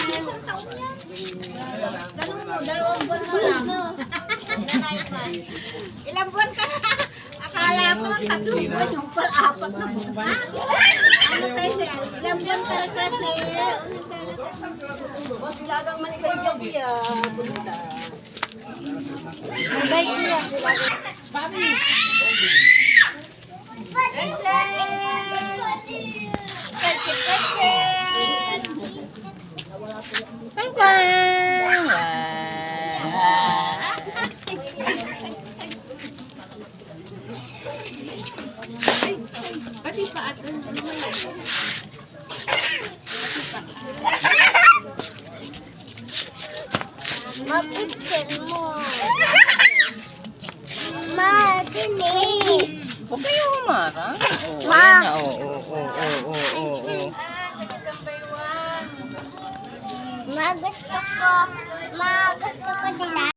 Isang taon yan. Dalawang buwan mo lang. Ilang buwan ka na? Akala ko ng 3 buwan, yung pala 4 na buwan. Ano kasi? Ilang buwan ka na kasi? Huwag ilagang manikay job yan. Mabay niya. Papi! Pati pa at Mapicture mo. Madali. Huwag kayo humarang. Ma. Oo. Ma, gusto ko.